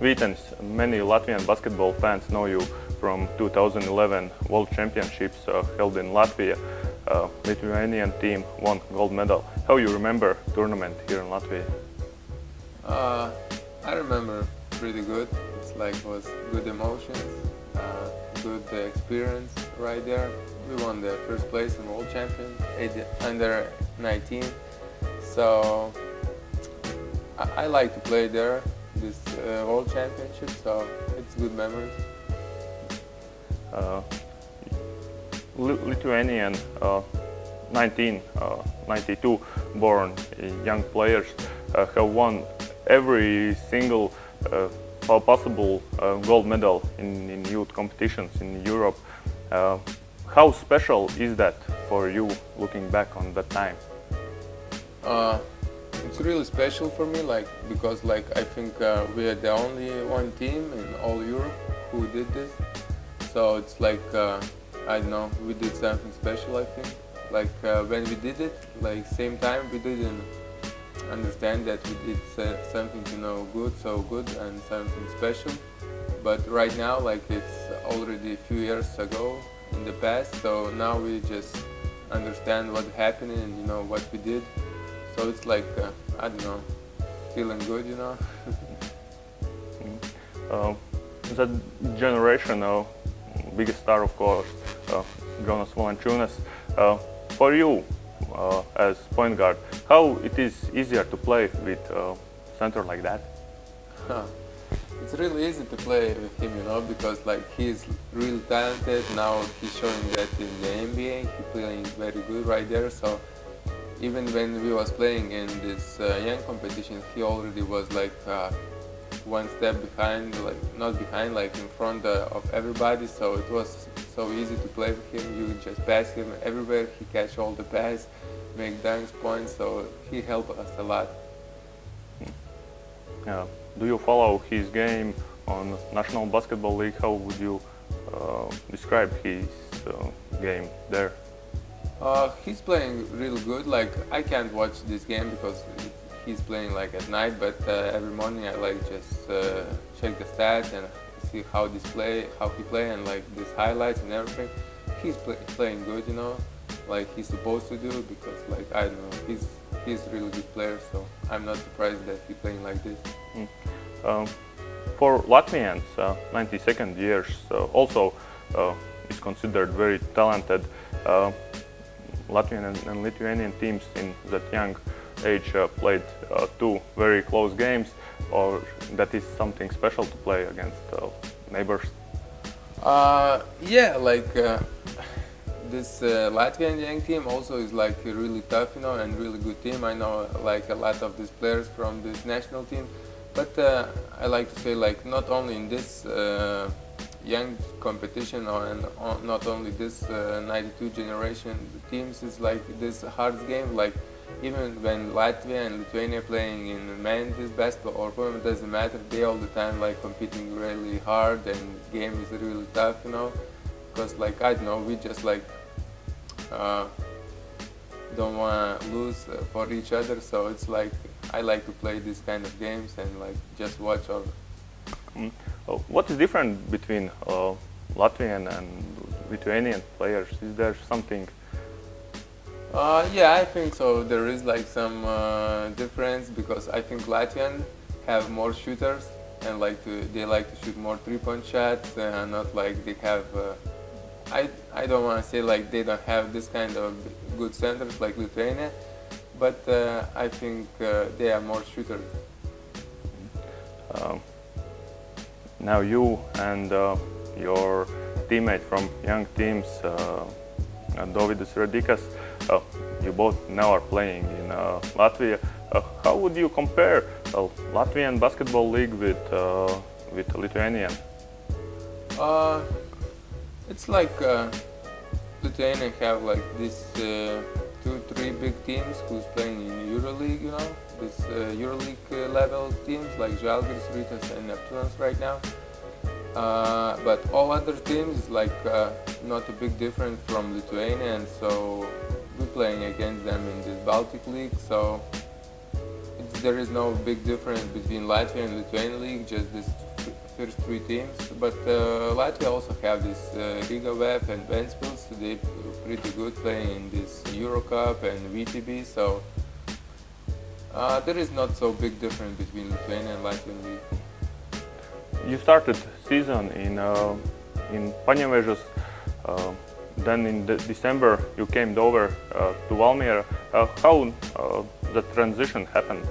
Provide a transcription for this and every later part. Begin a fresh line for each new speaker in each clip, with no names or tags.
Vytenis, many Latvian basketball fans know you from 2011 World Championships held in Latvia. Lithuanian team won gold medal. How you remember tournament here in Latvia?
I remember pretty good. It's like was good emotions, good experience right there. We won the first place in World Champion under 19. So I like to play there, this World Championship. So it's good memories.
Lithuanian 1992 born young players have won every single possible gold medal in youth competitions in Europe. How special is that for you looking back on that time?
It's really special for me, because I think we are the only one team in all Europe who did this. So it's I don't know, we did something special, I think. When we did it, same time we didn't understand that we did something, good, so good and something special. But right now, it's already a few years ago in the past, so now we just understand what happened and what we did. So it's I don't know, feeling good,
That generation, biggest star of course, Jonas Valančiūnas. For you, as point guard, how it is easier to play with center like that?
It's really easy to play with him, because he's really talented. Now he's showing that in the NBA. He's playing very good right there. So even when we was playing in this young competition, he already was one step behind, not behind, in front of everybody. So it was so easy to play with him. You just pass him everywhere. He catch all the pass, make dunks, points. So he helped us a lot.
Do you follow his game on National Basketball League? How would you describe his game there?
He's playing really good. I can't watch this game because he's playing at night, but every morning I just check the stats and see how he play and these highlights and everything. He's playing good, like he's supposed to do, because I don't know, he's a really good player, so I'm not surprised that he's playing like this.
For Latvians, 92nd years also is considered very talented. Latvian and Lithuanian teams in that young age played two very close games, or that is something special to play against neighbors?
Yeah, this Latvian young team also is a really tough, and really good team. I know a lot of these players from this national team, but I like to say not only in this young competition and not only this 92 generation teams is this hard game. Even when Latvia and Lithuania playing in men's basketball or women, doesn't matter. They all the time competing really hard, and game is really tough, because I don't know, we just don't want to lose for each other. So it's I like to play these kind of games and just watch over.
What is different between Latvian and Lithuanian players? Is there something?
Yeah, I think so. There is some difference, because I think Latvian have more shooters and they like to shoot more three-point shots, and not they have. I don't want to say they don't have this kind of good centers like Lithuania, but I think they are more shooters.
Now you and your teammate from young teams, Dovidas Radikas, you both now are playing in Latvia. How would you compare Latvian basketball league with Lithuanian?
It's Lithuania have these 2-3 big teams who's playing in EuroLeague, this EuroLeague level teams like Žalgiris, Vytenis and Neptūnas right now. But all other teams is not a big difference from Lithuania, and so we're playing against them in this Baltic League. So there is no big difference between Latvia and Lithuanian league, just these first three teams. But Latvia also have this Riga Web and Ventspils. They're pretty good playing in this Euro Cup and VTB. So there is not so big difference between Lithuanian and Latvian league.
You started season in Paņevežas. Then in December you came over to Valmiera. How the transition happened?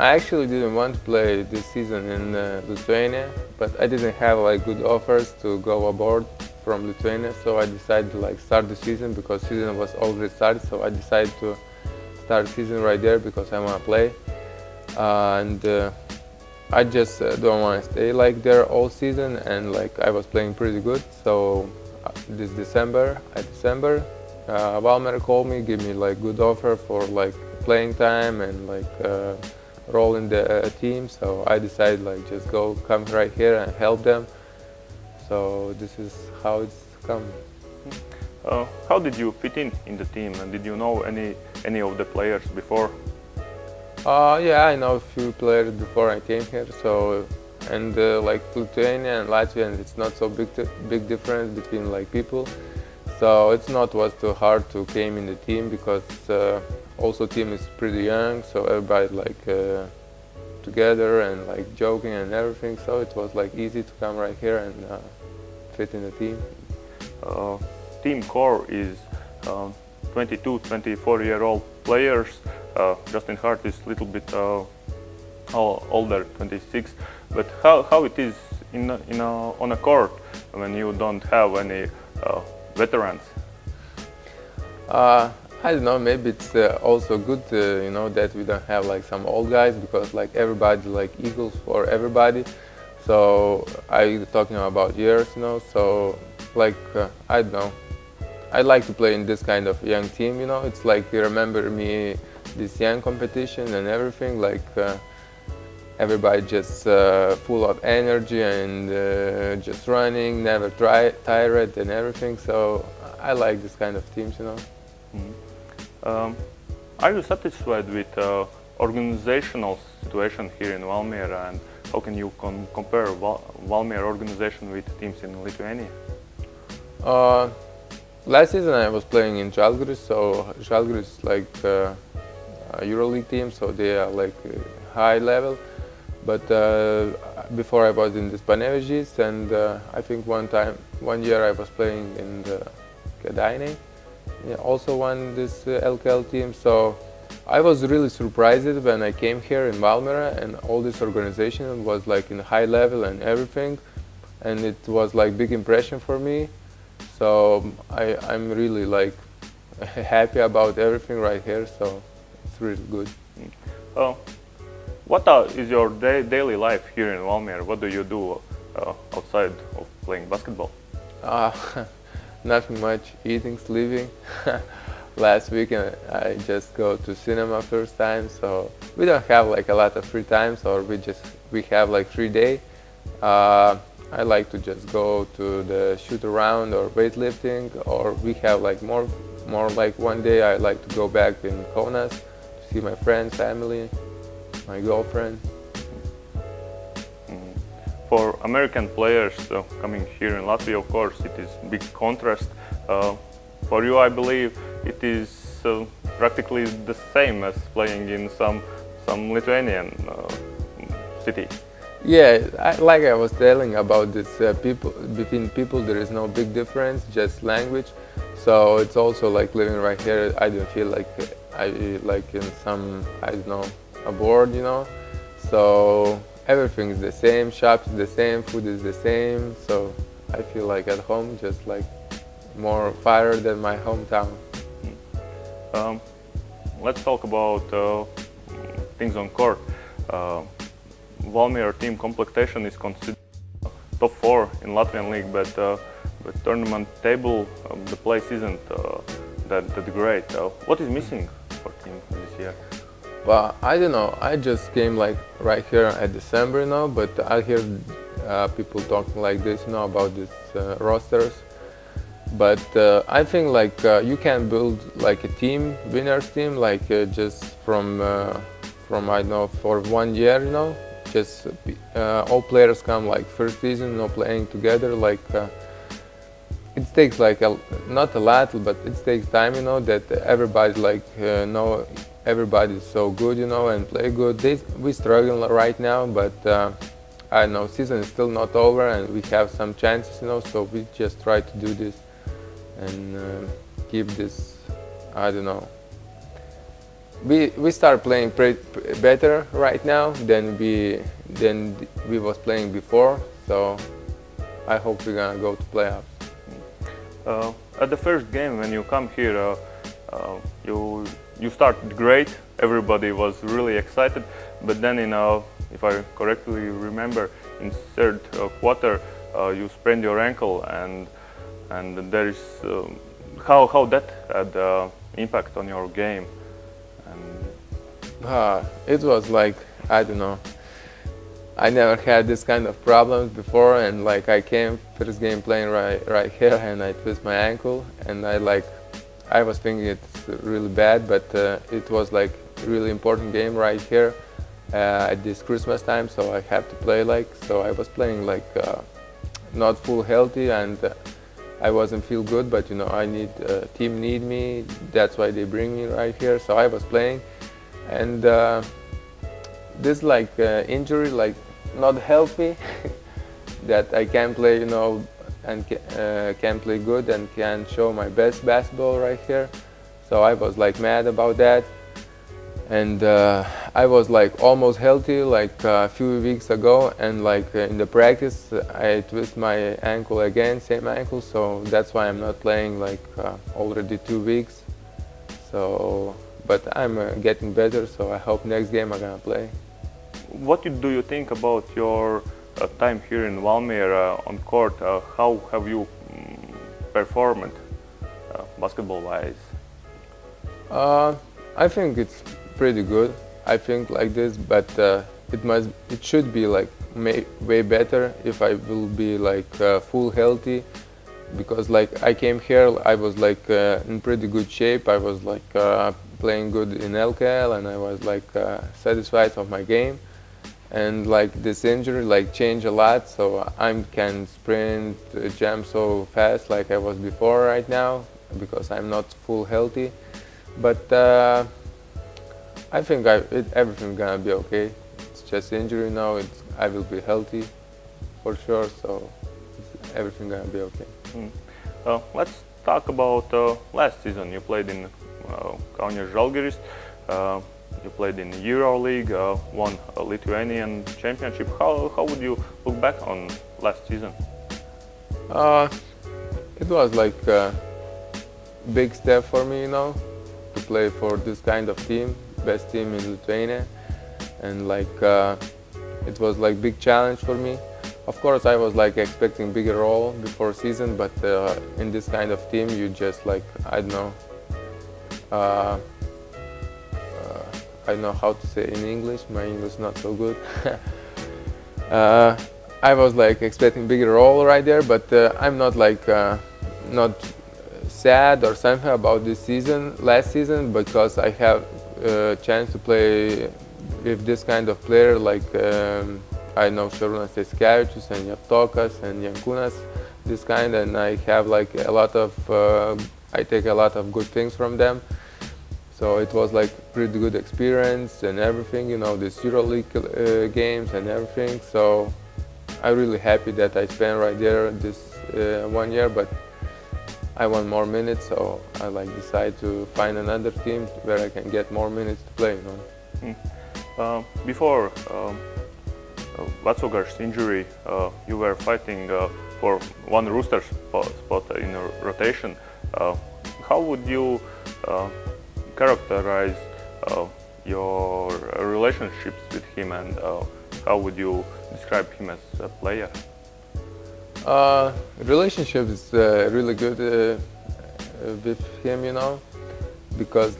I actually didn't want to play this season in Lithuania, but I didn't have like good offers to go abroad from Lithuania, so I decided to like start the season because season was already started. So I decided to start season right there because I want to play, and I just don't want to stay like there all season. And like I was playing pretty good, so this December, Valmiera called me, give me like good offer for like playing time and like role in the team. So I decided like just come right here and help them. So this is how it's come.
How did you fit in the team, and did you know any of the players before?
Yeah, I know a few players before I came here. So and like Lithuania and Latvian, it's not so big difference between like people. So it's not was too hard to came in the team because also team is pretty young, so everybody like together and like joking and everything. So it was like easy to come right here and fit in the team.
Team core is 22, 24-year-old players. Justin Hart is a little bit older, 26. But how it is on a court when you don't have any veterans?
I don't know, maybe it's also good, you know, that we don't have like some old guys, because like everybody like equals for everybody. So I'm talking about years, you know, so like, I don't know, I like to play in this kind of young team, you know. It's like, you remember me, this young competition and everything, like everybody just full of energy and just running, never tired and everything. So I like this kind of teams, you know.
Mm-hmm. Are you satisfied with organizational situation here in Valmiera, and how can you compare Valmiera organization with teams in Lithuania?
Last season I was playing in Žalgiris, so Žalgiris is like a EuroLeague team, so they are like high level. But before I was in this Paņevežas, and I think one year I was playing in the Piedāvājam. Yeah, also won this LKL team. So I was really surprised when I came here in Valmiera, and all this organization was like in high level and everything, and it was like big impression for me. So I'm really like happy about everything right here. So it's really good.
What is your daily life here in Valmiera? What do you do outside of playing basketball?
Nothing much, eating, sleeping. Last weekend I just go to cinema first time, so we don't have like a lot of free times, or we have like 3 days. I like to just go to the shoot around or weightlifting, or we have like more like one day I like to go back in Kaunas to see my friends, family, my girlfriend.
For American players coming here in Latvia, of course, it is big contrast. For you, I believe it is practically the same as playing in some Lithuanian city.
Yeah, like I was telling about this, between people there is no big difference, just language. So it's also like living right here. I don't feel like I like in some, I don't know, abroad, you know. So everything is the same, shops is the same, food is the same. So I feel like at home, just like more fire than my hometown.
Let's talk about things on court. Valmiera team completion is considered top 4 in Latvian league, but tournament table, the place isn't that great. What is missing for team this year?
Well, I don't know. I just came like right here at December, you know, but I hear people talking like this, you know, about these rosters. But I think like you can build like a team, winners team, like just from I don't know, for 1 year, you know. just all players come like first season, playing together. Like it takes like not a lot, but it takes time, that everybody's like know everybody's so good, and play good. We struggle right now, but I know season is still not over, and we have some chances, so we just try to do this and keep this. I don't know. We start playing better right now than we was playing before. So I hope we're gonna go to playoffs.
At the first game when you come here, you started great. Everybody was really excited, but then if I correctly remember, in third quarter you sprained your ankle, and there is how that had impact on your game.
It was like, I don't know. I never had this kind of problems before, and like I came first game playing right here, and I twist my ankle, and I was thinking it's really bad, but it was like really important game right here at this Christmas time, so I have to play so I was playing not full healthy, and I wasn't feel good, but I need team need me, that's why they bring me right here, so I was playing, and this injury not healthy that I can play and can play good and can show my best basketball right here, so I was mad about that. And I was almost healthy a few weeks ago, and in the practice I twist my ankle again, same ankle, so that's why I'm not playing already 2 weeks. So, but I'm getting better, so I hope next game I'm gonna play.
What do you think about your time here in Valmiera on court? How have you performed basketball-wise?
I think it's pretty good. I think like this, but it should be way better if I will be full healthy, because I came here, I was in pretty good shape. I was playing good in LKL, and I was satisfied of my game. And this injury changed a lot, so I can sprint, jump so fast like I was before right now, because I'm not full healthy. But I think everything's gonna be okay. It's just injury now. I will be healthy for sure, so everything's gonna be okay.
Let's talk about last season. You played in Žalgiris. You played in EuroLeague, won a Lithuanian championship. How would you look back on last season?
It was a big step for me, to play for this kind of team, best team in Lithuania, and it was big challenge for me. Of course, I was expecting bigger role before season, but in this kind of team, you just I don't know. I don't know how to say in English. My English is not so good. I was expecting bigger role right there, but I'm not not sad or something about this season, last season, because I have a chance to play with this kind of player I know Šarūnas Jasikevičius and Javtokas and Jankūnas, this kind, and I have a lot of I take a lot of good things from them. So it was pretty good experience and everything, this EuroLeague games and everything. So I'm really happy that I spent right there this 1 year, but I want more minutes, so I decide to find another team where I can get more minutes to play.
Before Vacogar's injury, you were fighting for one rooster spot in a rotation. How would you characterize your relationships with him, and how would you describe him as a player?
Relationship is really good with him, because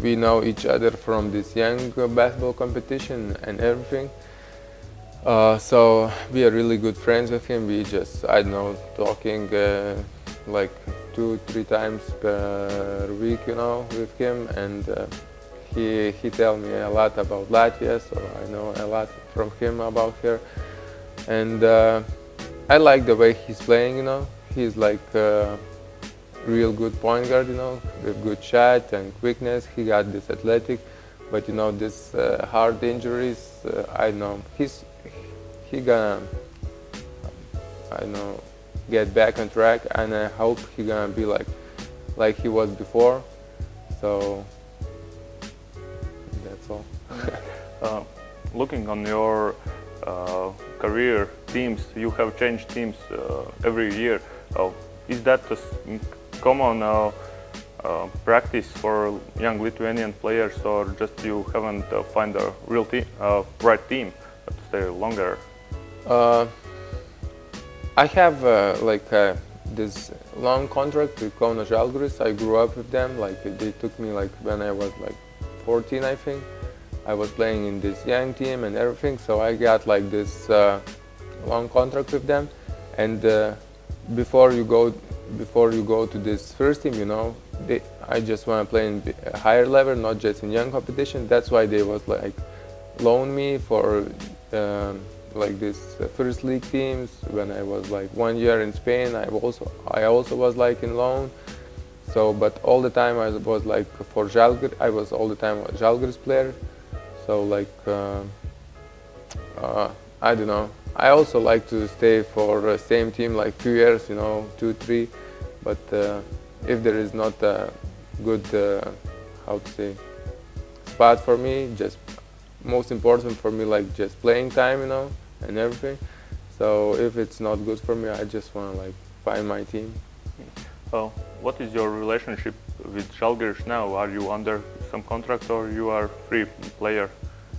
we know each other from this young basketball competition and everything. So we are really good friends with him. We just, I don't know, talking 2-3 times per week, with him, and he tell me a lot about Latvia, so I know a lot from him about here. And I like the way he's playing, you know. He's like a real good point guard, you know, with good shot and quickness. He got this athletic, but you know, this heart injuries, I know he gonna, I know, get back on track, and I hope he gonna be like he was before. So that's all.
Looking on your career teams, you have changed teams every year. Is that a common practice for young Lithuanian players, or just you haven't find a real team, right team to stay longer?
I have this long contract with Kauno Žalgiris. I grew up with them. Like they took me like when I was like 14, I think. I was playing in this young team and everything, so I got like this long contract with them. And before you go to this first team, you know, I just want to play in a higher level, not just in young competition. That's why they was like loan me for like this first league teams. When I was like 1 year in Spain, I also was like in loan. So, but all the time I was like for Žalgiris. I was all the time a Žalgiris player. So like I don't know. I also like to stay for the same team like few years, you know, 2, 3. But if there is not a good, how to say, spot for me, just most important for me, like just playing time, you know, and everything. So if it's not good for me, I just want to like find my team.
What is your relationship with Žalgiris now? Are you under some contract or you are free player?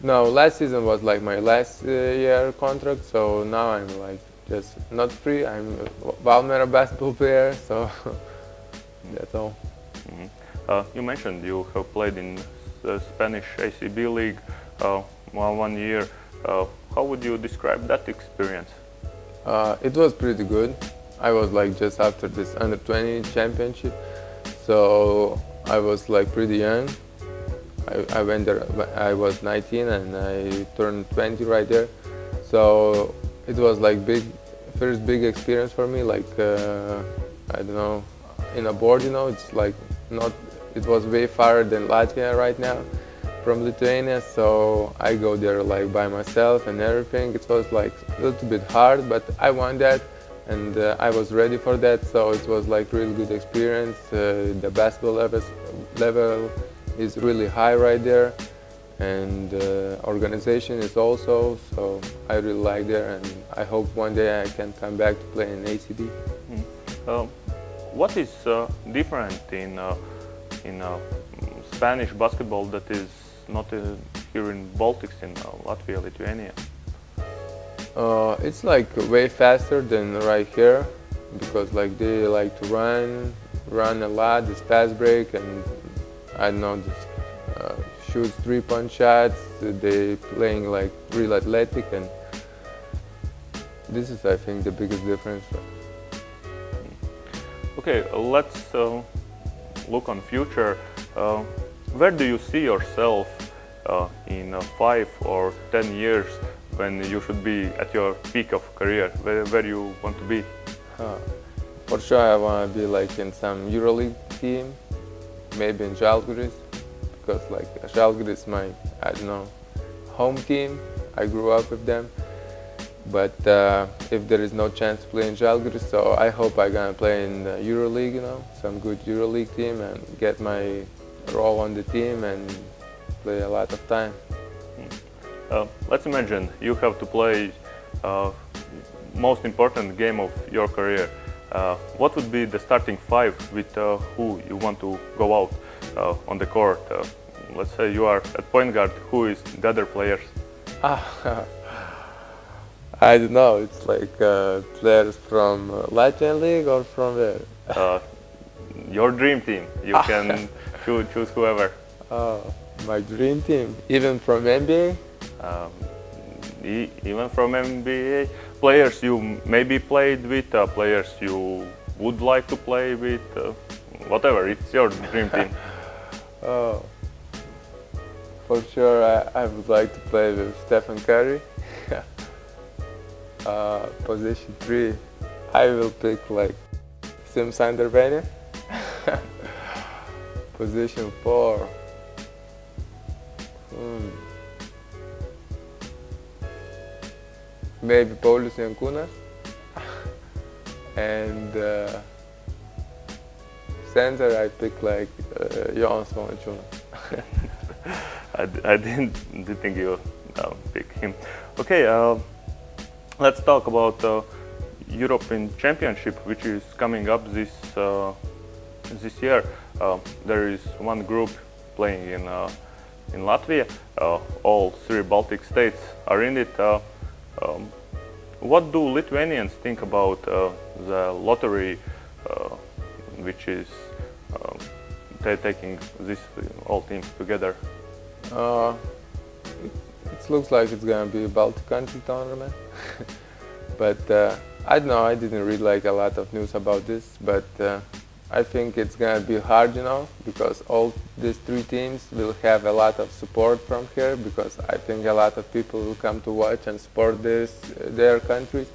No, last season was like my last year contract, so now I'm like just not free. I'm a Valmiera basketball player, so that's all.
You mentioned you have played in the Spanish ACB league 1 year. How would you describe that experience?
It was pretty good. I was like just after this under-20 championship, so I was like pretty young. I went there, I was 19 and I turned 20 right there. So it was like first big experience for me, like I don't know, in a board, you know, it's like it was way farther than Latvia right now from Lithuania, so I go there like by myself and everything. It was like a little bit hard, but I won that and I was ready for that, so it was like really good experience. The basketball level is really high right there, and organization is also, so I really like there, and I hope one day I can come back to play in ACB.
What is different in Spanish basketball that is not here in Baltics, in Latvia, Lithuania?
It's like way faster than right here, because like they like to run a lot, this fast break, and I don't know, this shoot 3-point shots. They playing like real athletic, and this is, I think, the biggest difference.
Okay, let's look on future. Where do you see yourself in 5 or 10 years when you should be at your peak of career? Where you want to be?
For sure, I want to be like in some EuroLeague team, maybe in Žalgiris, because like Žalgiris is my, I don't know, home team. I grew up with them. But if there is no chance to play in Žalgiris, so I hope I'm gonna play in the EuroLeague, you know, some good EuroLeague team, and get my role on the team and play a lot of time.
Let's imagine you have to play most important game of your career. What would be the starting 5 with who you want to go out on the court? Let's say you are at point guard, who is the other players?
I don't know, it's like players from Latvian league or from where?
Your dream team, you can choose whoever.
My dream team, even from NBA?
Even from NBA, players you maybe played with, players you would like to play with, whatever, it's your dream team.
For sure, I would like to play with Stephen Curry. Position 3, I will pick like Sim Sandervene. Position 4, maybe Paulius Jankūnas. And center, I pick like Jonas Valanciunas.
I didn't think you pick him. Okay, let's talk about European Championship, which is coming up this year. There is one group playing in Latvia. All 3 Baltic states are in it. What do Lithuanians think about the lottery, which is taking these all teams together?
It looks like it's gonna be a Baltic country tournament, but I don't know. I didn't read like a lot of news about this, but I think it's gonna be hard, you know, because all these 3 teams will have a lot of support from here, because I think a lot of people will come to watch and support their countries.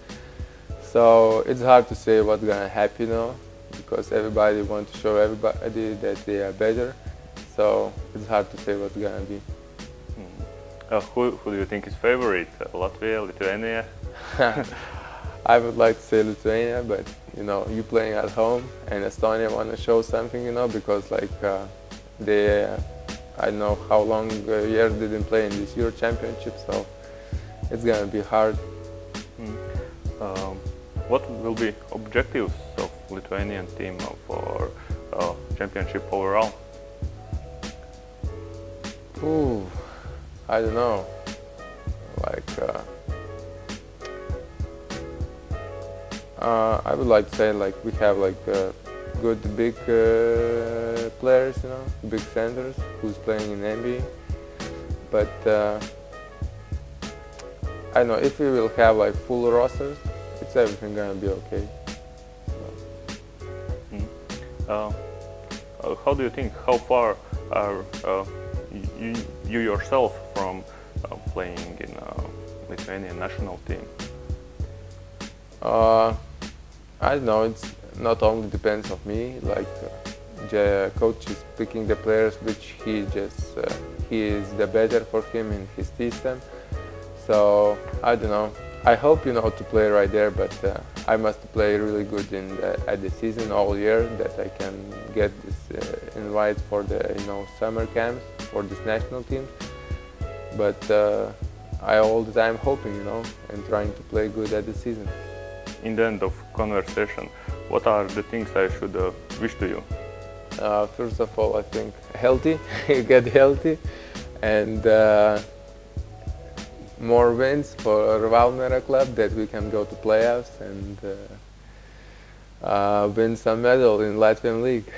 So it's hard to say what's gonna happen, you know, because everybody wants to show everybody that they are better. So it's hard to say what's gonna be.
Who do you think is favorite? Latvia, Lithuania?
I would like to say Lithuania, but you know, you playing at home, and Estonia want to show something, you know, because like they, I don't know how long years they didn't play in this Euro Championship, so it's gonna be hard.
What will be objectives of Lithuanian team for championship overall?
Ooh, I don't know. Like. I would like to say like we have like good big players, you know, big centers who's playing in NBA. But I don't know, if we will have like full rosters, it's everything gonna be okay.
How do you think? How far are you yourself from playing in Lithuanian national team?
I don't know, it's not only depends on me, like the coach is picking the players which he is the better for him in his system. So I don't know, I hope, you know, to play right there, but I must play really good at the season all year, that I can get this invite for the, you know, summer camps for this national team. But I all the time hoping, you know, and trying to play good at the season.
In the end of conversation, what are the things I should wish to you?
First of all, I think healthy, get healthy, and more wins for Valmiera club, that we can go to playoffs and win some medal in Latvian league.